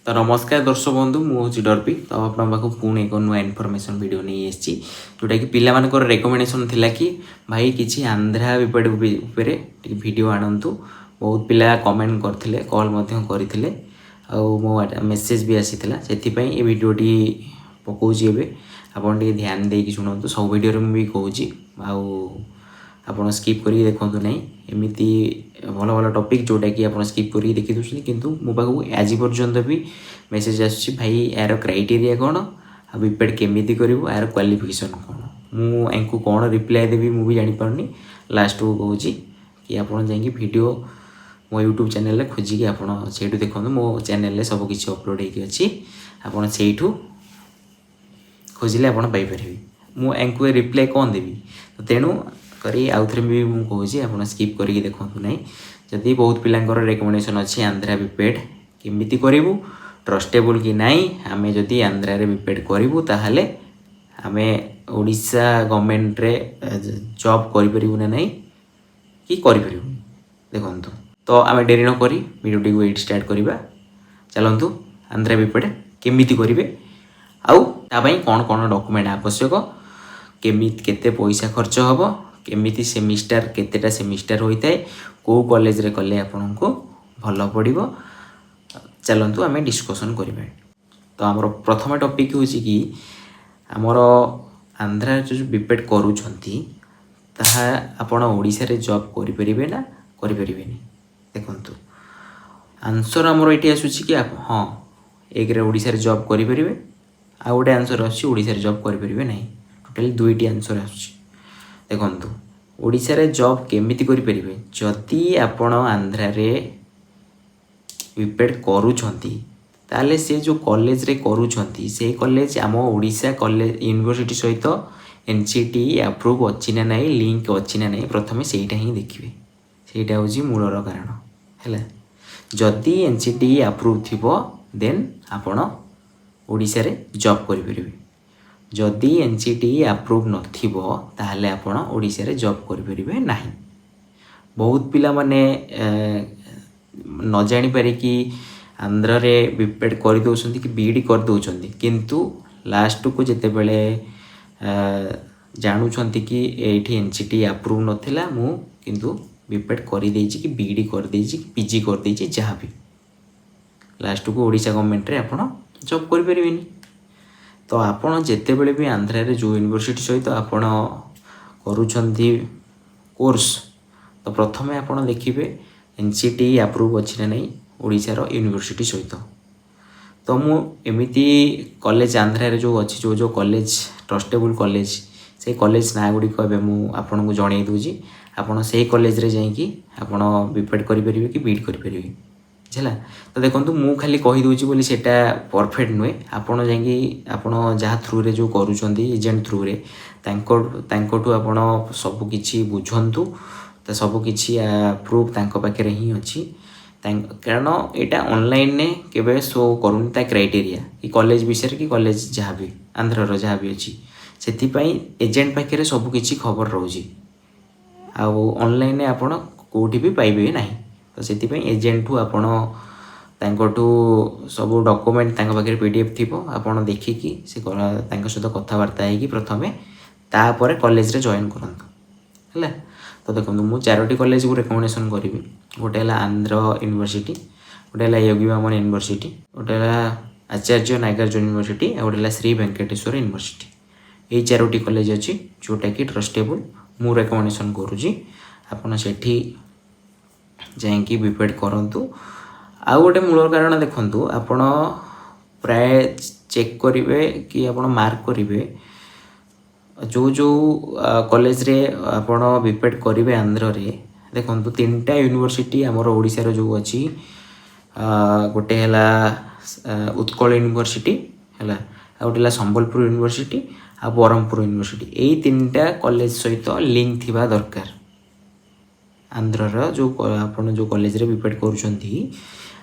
तो नमस्कार दर्शक बंधु मुझे डरपी तो आपको पुणी एक नुआ इनफर्मेशन वीडियो नहीं आसी जोटा कि पिला रेकमेंडेशन थिला कि भाई किसी आंध्रा विपड उपरे वीडियो आणतु। बहुत पिला कमेंट करथिले कॉल करथिले मो मेसेज भी आसीथिला सेथिपई ए वीडियोटी पकाउछि। एबे आपन टिके ध्यान देकी शुणतु सब वीडियो में भी कहूँ आपड़ स्किप कर देखु ना एमती भल भल टॉपिक जोटा कि आप स्किप कर देखी दूसरी किंतु मो पाखु आज पर्यंत भी मेसेज आसुच्छी भाई यार क्राइटेरिया कौन आ बीपेड केमिति करिवो यार क्वालिफिकेशन कौन मुझे कौन रिप्लाई देवी मुझे जापारनी। लास्ट को कहूँ कि आप वीडियो मो यूट्यूब चैनल खोजिकी आपड़ से देखो मो चैनल सब किसी अपलोड होती आपड़ से खोजिले आप मुझे रिप्लाई कौन देवी तो तेणु करी आउ थे भी मुझे कहूँ आप स्किप करके देखूँ ना जदि बहुत पिलांकर रेकमेंडेशन अच्छी आंध्रा बीपेड केमिति करूँ ट्रस्टेबल कि नाई आमे जदि आंध्रा रे बीपेड करूँ ताहले आमे ओडिशा गवर्नमेंट रे जॉब करिपरिबु ना नहीं कि करिपरिबु देखंतु। तो आमे डेरी न करी वीडियो को एट स्टार्ट करिबा चलंतु। आंध्रा बीपेड केमिति करिवे आउ ताबाई कौन कौन डॉक्यूमेंट आवश्यक केमिति केते पैसा खर्च हबो केमिति सेमिस्टर केतेटा सेमिस्टर होता है को कॉलेज रे कले आपन को भल पड़ो चलतु आम डिस्कसन करें। तो आमर प्रथम टॉपिक हूँ कि आमर आंध्रा जो बीपेड करूछंती ताहा आपण ओडिशा रे जॉब करिपरिबे ना करिपरिबेनी देखंतु। आंसर आमर ये आसूची कि आप हाँ एक रे ओडिशा रे जॉब करिपरिबे आ गोटे आंसर आसूची ओडिशा रे जॉब करिपरिबे नहीं टोटली दुईटी आंसर आसूची देखंतु। ओडिशा रे जॉब केमिति करिपरिबे जदि आपण आंध्रा रे बीपेड करूछंती ताले से जो कॉलेज रे करूछंती से कॉलेज आम ओडिशा कॉलेज यूनिवर्सिटी सहित एनसीटी अप्रूव अच्छी ना नहीं लिंक अच्छी ना नहीं प्रथमे सेटा ही देखिए सेटा होची मूलर कारण हैला। जदि एनसीटी अप्रूव थिबो देन आपण ओडिशा रे जॉब करिपरिबे जदि एनसीटी अप्रूव नथिबो ताहले आपण ओडिशा रे जॉब करिपरिबे नाही। बहुत पिला माने न जानी पारे कि आंध्र रे बीपेड कर दउछंती कि बीडी कर दउछंती किंतु लास्ट को जेते बेले जानुछंती कि एठी एनसीटी अप्रूव नथिला मु किंतु बीपेड कर देछि कि बीडी कर देछि कि पीजी कर देछि जहाँ भी लास्ट को ओडिशा गवर्नमेंट रे आपण जॉब कर परिबेनी। तो आपण जेते बेले भी आंध्रा रे जो यूनिवर्सिटी सहित आपण करूछंती कोर्स तो प्रथमे आपण देखिबे एनसीटी अप्रूव अच्छी ना नहीं ओडिशा रो यूनिवर्सिटी सहित। तो मु एमिति कॉलेज आंध्रा रे जो अच्छी जो कॉलेज ट्रस्टेबल कॉलेज से कॉलेज ना गुडी को मु आपन को जणै दूजी आपण से कॉलेज रे जाई कि आपण बीपेड करि परिबे कि बीड करि परिबे झला। तो देखंतु मु खाली कहि दूची बोली सेटा परफेक्ट नुए आपण जाई आपण जहाँ थ्रू रे जो करूछंती एजेंट थ्रू रे तांकोठू आपण सब किछि बुझंतु तो सबकि प्रूफ पाखे ही अच्छी कारण यहाँ ऑनलाइन ने केवे शो करूनी ता क्राइटेरिया कि कॉलेज विषय कि कॉलेज जहाँ भी आंध्र जहाँ भी अच्छी से एजेंट पाखे सबकि खबर रोचे आउ ऑनलाइन ने आपण कौटी भी पाइबे ना। तो से एजेंट ठू आपण सब डॉक्यूमेंट पाखे पीडीएफ थी आपड़ देखिकी से सहित कथबार्ता है प्रथमे तापर कॉलेज रे जॉइन करंतु है। तो देखो मुझे चारोटी कॉलेज को रेकमेंडेशन करी गोटे है आंध्र यूनिवर्सिटी गोटे है योगी वामन यूनिवर्सिटी गोटे है आचार्य नागार्जुन यूनिवर्सिटी और गोटे है श्री वेंकटेश्वर यूनिवर्सिटी यही चारोटी कॉलेज अच्छी जोटा कि ट्रस्टेबल मु रेकमेंडेशन करुँची आपड़ से बीपेड करंतु। आउ गोटे मूल कारण देखंतु आपण प्राय चेक करेंगे कि आप मार्क करेंगे जो जो कॉलेज रे आपण बीपेड करेंगे आंध्र रे देखंतु तीनटा यूनिवर्सिटी आमर ओडिशा रो जो अच्छी गोटे है उत्कल यूनिवर्सिटी है गोटे संबलपुर यूनिवर्सिटी आ ब्रह्मपुर यूनिवर्सिटी यही तीनटा कॉलेज सहित लिंक थिबा दरकार। आंध्र रो जो आपण जो कॉलेज रे बीपेड करूछंती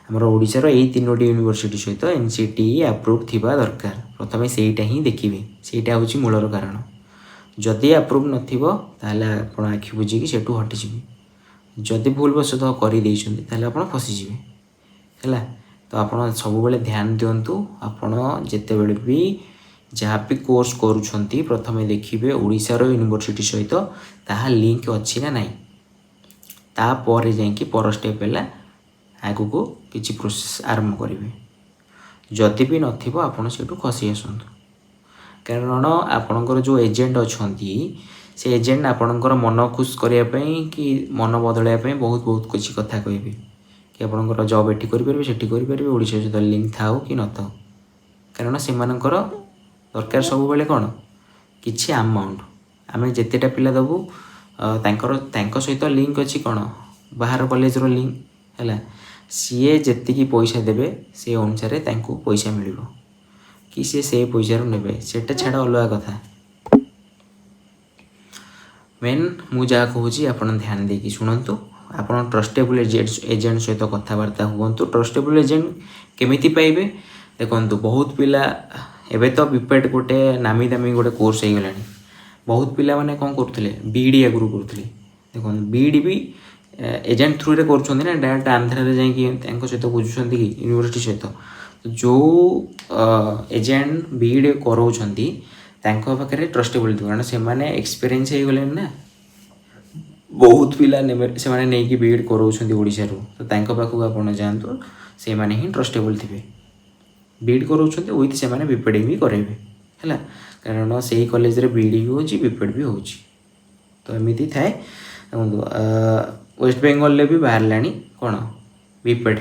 आमर ओडिशा रो यही तीनोटी यूनिवर्सिटी सहित एनसीटी अप्रूव थिबा दरकार प्रथमे सेटा ही देखिबे सेटा होची मूलर कारण। जदि अप्रूव नथिबो ताले आपण आखि बुझिकी सेटू हटिजिबे जदि भूल बस कर फसीजे है तो आपण सबुबले ध्यान दिंतु आपण जितेबले भी जहाँ भी कोर्स करुँच प्रथम देखिए ओडिशार यूनिवर्सिटी सहित ताहा लिंक अच्छी ना नहीं तापर जाकि पर स्टेप है आगु को किसी प्रोसेस आरंभ करेंगे जदि भी नथिबो आपण सेठू खसी आसतु कारण आपणकर जो एजेंट अच्छा से एजेंट आपणकर मन खुश करने कि मन बदलवाई बहुत बहुत किसी कथा कहे कि आपणकर जॉब एटी करेंगे सेठी करेंगे ओडिशा सहित लिंक थाऊ कि न थाऊ कारण से दरकार सब बेले कौन किसी अमाउंट आम जितेटा पिला दबू सहित लिंक अच्छी कौन बाहर कॉलेज रो लिंक है सीए जी पैसा देवे से अनुसार पैसा मिल कि सी से पैसा ने सेटा छाड़ अलग कथा मेन मु जहाँ कहूँ आप ध्यान देकी शुणु आप ट्रस्टेबल एजेंट सहित कथबार्ता हूँ ट्रस्टेबल एजेंट केमी पाइबे देखो बहुत पिला एवं तो बीपेड गोटे नामी दामी गोटे कोर्स हो गला बहुत पिला माने कौन करुले बीडी आगुरी करुले देखो बीडी भी एजेंट थ्रू रे कर डायरेक्ट आंध्रा जाकि सहित बुझुं कि यूनिवर्सिटी सहित जो एजेंट बीडी कराउछंती पाखे ट्रस्टेबल थी कारण से एक्सपीरियंस हो गले ना बहुत पिला से नहीं बीड कराउछंती ओडिसा रो तो पाखक आप जातु से ही ट्रस्टेबल थे बीड कराउछंती विथ से बीपेड भी करेंगे है कारण से ही कॉलेज रे बीडी भी होची बीपेड भी होची तो एमती थाए वेस्ट बेंगल भी बाहर लानी कौन बीपेड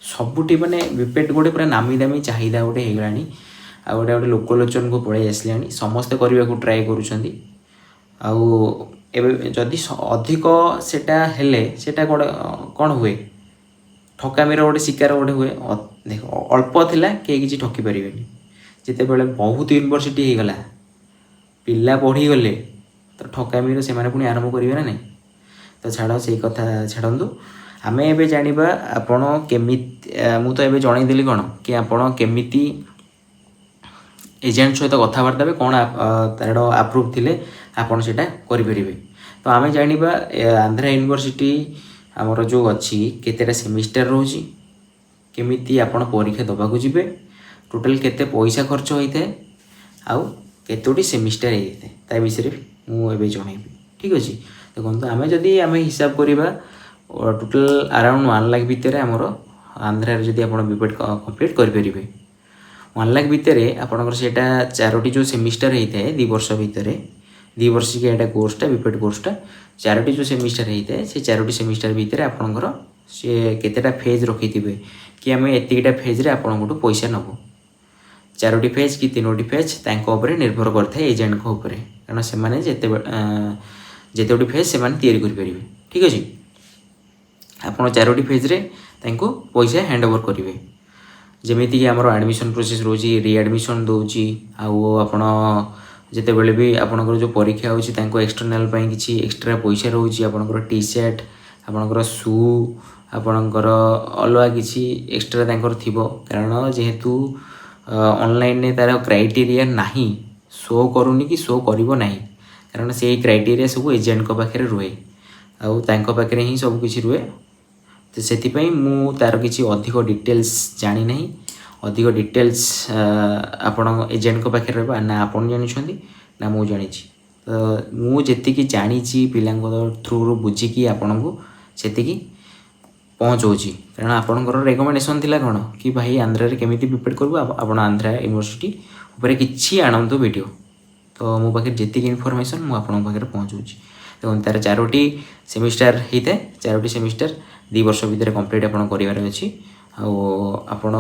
सबुटी माने बीपेड गोटे पूरा नामी दामी चाहिदा गोटे हो गलानी आ गोटे गोटे लोकलोचन को पड़े आसलानी समस्ते करने को ट्राए करुँच जदि अधिक सेटा हेले सेटा कौन हुए ठकामीर गोटे शिकार गोटे हुए देख अल्प थिला कहीं किसी ठकी पारे जिते बड़े बहुत यूनिवर्सिटी हो गला पिला बढ़ी गले तो ठकामीर से पुणी आरंभ करेंगे ना नहीं तो छाड़ से कथा छाड़ू आम ए जाना आपण केमी मु तो ये जनईदेली कौन कि आपण केमी एजेंट सहित कथबार्ता भी कौन तार आप्रुव थे आपड़ से करें तो आम जाना आंध्रा यूनिवर्सिटी आमर जो अच्छी केतेटा सेमिस्टर रोची केमी आपण परीक्षा दबाक जी टोटाल केते पैसा खर्च होता है आउ केतोटी सेमिस्टर होता है ता विषय मुझे जनइबी ठीक अच्छे देखो आम जदि आम हिसाब करवा टोटाल अराउंड 1 लाख भितर आमर आंध्रा जदि आप बीपेड कंप्लीट करेंगे 1 लाख भितर आपंकर से 4टी जो सेमिस्टर होता है 2 वर्ष भितर 2 वर्ष की एटा कोर्सटा बीपेड कोर्सटा 4टी जो सेमिस्टर होता है से 4टी सेमिस्टर भितर आपंकर से केतेटा फेज रखी थे कि आम एतिकटा फेज रे आपंको पैसा नबू 4टी फेज कि 3टी फेज तांको निर्भर करता है एजेंट को ऊपर कारण से जिते फेज से करेंगे ठीक अच्छे आप 4टी फेज रे तांको पैसा हैंड ओवर करेंगे जमीती कि आमर एडमिशन प्रोसेस रोची रिएडमिशन दूची आपण जिते बड़े भी आपंकर जो परीक्षा होची एक्सटर्नाल किसी एक्सट्रा पैसा रोची आपंकर टी शर्ट आपंकर शू आपणकर अलग किसी एक्सट्रा थी कारण जेहेतु ऑनलाइन तार क्राइटेरिया नहीं शो करूनी कि शो करिवो नहीं कारण से क्राइटेरिया सब एजेंट को पाखे रुए पाखे ही सब किसी रुए तो से तार किसी अधिक डिटेल्स जानी नहीं अधिक डिटेल्स आपण एजेंट को पाखे रहा ना आपन जानी ना मु जानी तो मुझे जानी पिला थ्रु बुझिकी आपन को से पहुँचाऊँगी कारण आपंकर रेकमेंडेसन थी कौन कि भाई आंध्रा केमी बीपेड करूँ आप आंध्रा यूनिवर्सिटी उपर कि आणतु वीडियो तो मो पाखे जी इनफॉरमेशन मुझे पहुँचाऊँगी देखो तार 4टी सेमिस्टर होता है 4टी सेमिस्टर 2 वर्ष भितर कंप्लीट आप अच्छी आपण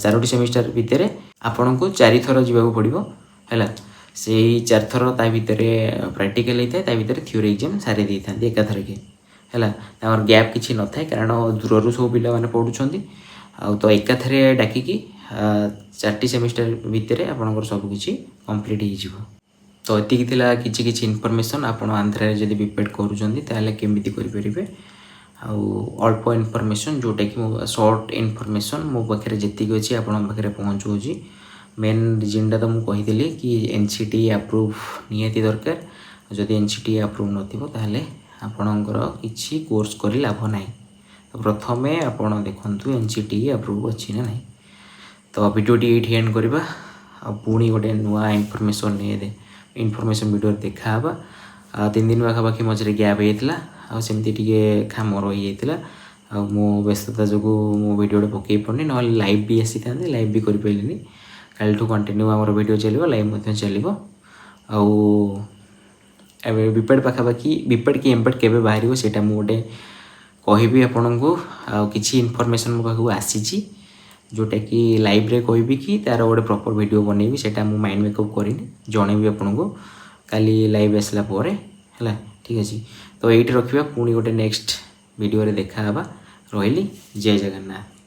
4टी सेमिस्टर भितर आपन को 4 थर जावाक पड़ो है से 4 थर ता भितर प्रैक्टिकल होता है भितर थ्योरी एग्जाम सारी दे था एकाथर के है गैप किसी न था कारण दूर सब पिला मैंने पढ़ुंट तो एकाथरे डाकिकी 4टी सेमिस्टर भितर आपंकर सबकि कंप्लीट हो तो ये किसी इनफॉरमेशन आप आंध्रा जब बीपेड करें करेंगे अल्प इनफॉरमेशन जोटा कि शॉर्ट इनफॉरमेशन मो पाखे जी अच्छी आपे पहुँचाऊँगी मेन रिजनटा तो मुझे कहीदेली कि एनसीटी अप्रूव निहाती दरकार जदि एनसीटी अप्रूव नथिबो ताहले आपणकर किसी कोर्स कर लाभ ना तो प्रथम आपण देखु एनसीटी अप्रूव अच्छी ना नहीं। तो भिडियोटी ये एंड करवा पुणी गोटे नुआ इनफर्मेशन इनफर्मेशन वीडियो देखा 3 दिन पाखापाखि मझे गैप होता आमती खाम रही जाता मो व्यस्तता जो मो भिडियो पकई पड़नी ना लाइव भी आसी था लाइव भी करें कल कंटिन्यू आम भिडियो चलो लाइव चलो विपेड पाखापाखि विपेड कि एमपेड केवे बाहर से गोटे कहि आपण को किसी इनफर्मेशन मो पाखु आसी जोटा कि लाइव रे कहि कि तार गोटे प्रॉपर वीडियो बनैबी सेटा मु माइंड मेकअप करिनी जणेबी आपन को काली लाइव आसला परे हला ठीक अछि। तो एइट रखिबा पुणी गोटे नेक्स्ट वीडियो रे देखा हबा रहिली जय जगन्नाथ।